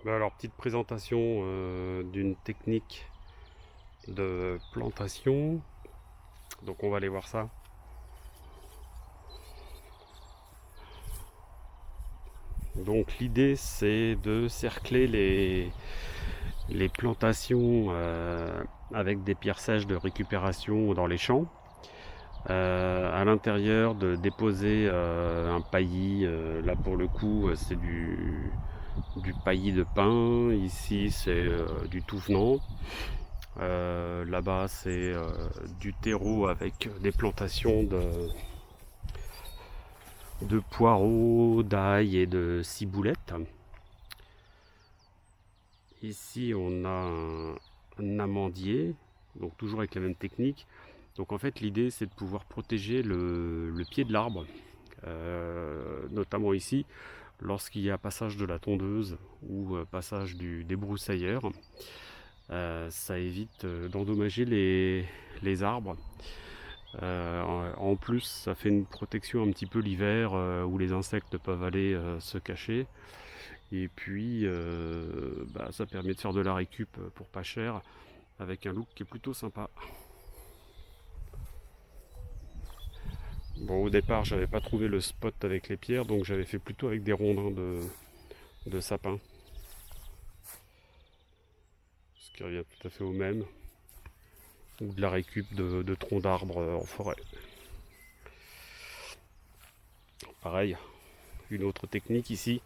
Alors, petite présentation d'une technique de plantation. Donc, on va aller voir ça. Donc, l'idée, c'est de cercler les plantations avec des pierres sèches de récupération dans les champs. À l'intérieur, de déposer un paillis. Là, pour le coup, c'est du paillis de pin. Ici, c'est du tout venant. Là-bas, c'est du terreau avec des plantations de poireaux, d'ail et de ciboulettes. Ici, on a un amandier, donc toujours avec la même technique. Donc en fait, l'idée, c'est de pouvoir protéger le pied de l'arbre, notamment ici, lorsqu'il y a passage de la tondeuse ou passage du débroussailleur. Ça évite d'endommager les arbres. En plus, ça fait une protection un petit peu l'hiver où les insectes peuvent aller se cacher. Et puis, ça permet de faire de la récup pour pas cher, avec un look qui est plutôt sympa. Bon, au départ, j'avais pas trouvé le spot avec les pierres, donc j'avais fait plutôt avec des rondins de sapin. Ce qui revient tout à fait au même. Ou de la récup de troncs d'arbres en forêt. Pareil, une autre technique ici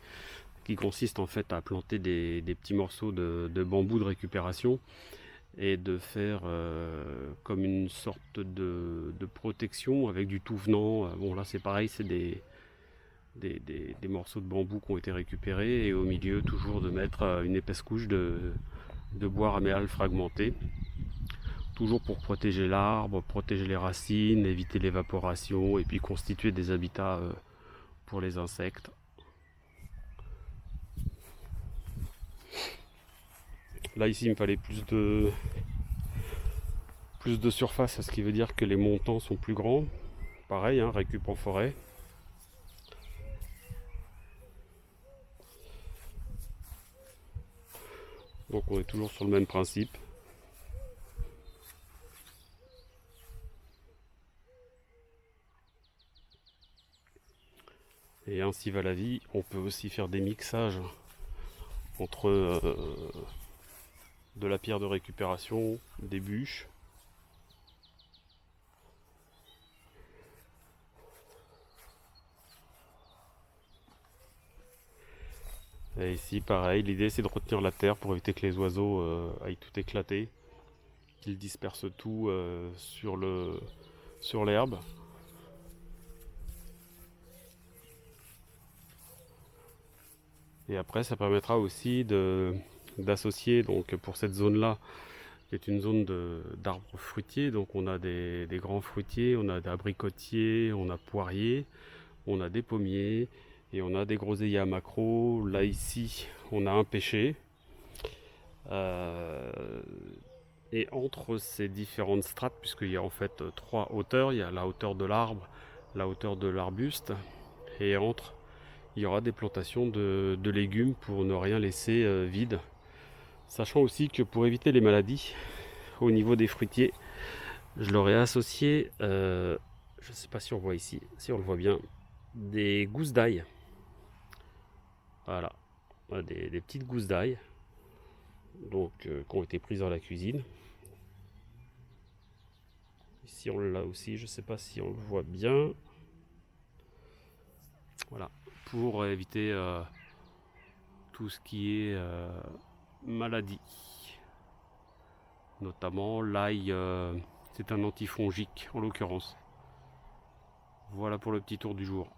qui consiste en fait à planter des petits morceaux de bambou de récupération et de faire comme une sorte de protection avec du tout venant. Bon, là c'est pareil, c'est des morceaux de bambou qui ont été récupérés, et au milieu toujours de mettre une épaisse couche de bois raméal fragmenté, toujours pour protéger l'arbre, protéger les racines, éviter l'évaporation et puis constituer des habitats pour les insectes. Là ici il me fallait plus de surface, ce qui veut dire que les montants sont plus grands. Pareil, hein, récup en forêt. Donc on est toujours sur le même principe. Et ainsi va la vie. On peut aussi faire des mixages entre de la pierre de récupération, des bûches. Et ici pareil, l'idée c'est de retenir la terre pour éviter que les oiseaux aillent tout éclater, qu'ils dispersent tout sur l'herbe. Et après ça permettra aussi d'associer, donc pour cette zone là, qui est une zone d'arbres fruitiers. Donc on a des grands fruitiers, on a des abricotiers, on a poiriers, on a des pommiers et on a des groseilliers à maquereau. Là ici on a un pêcher. Euh, et entre ces différentes strates, puisqu'il y a en fait trois hauteurs, il y a la hauteur de l'arbre, la hauteur de l'arbuste, et entre il y aura des plantations de légumes pour ne rien laisser vide. Sachant aussi que pour éviter les maladies, au niveau des fruitiers, je leur ai associé, je ne sais pas si on voit ici, si on le voit bien, des gousses d'ail. Voilà, des petites gousses d'ail, donc qui ont été prises dans la cuisine. Ici on l'a aussi, je ne sais pas si on le voit bien. Voilà, pour éviter tout ce qui est maladie. Notamment l'ail, c'est un antifongique en l'occurrence. Voilà pour le petit tour du jour.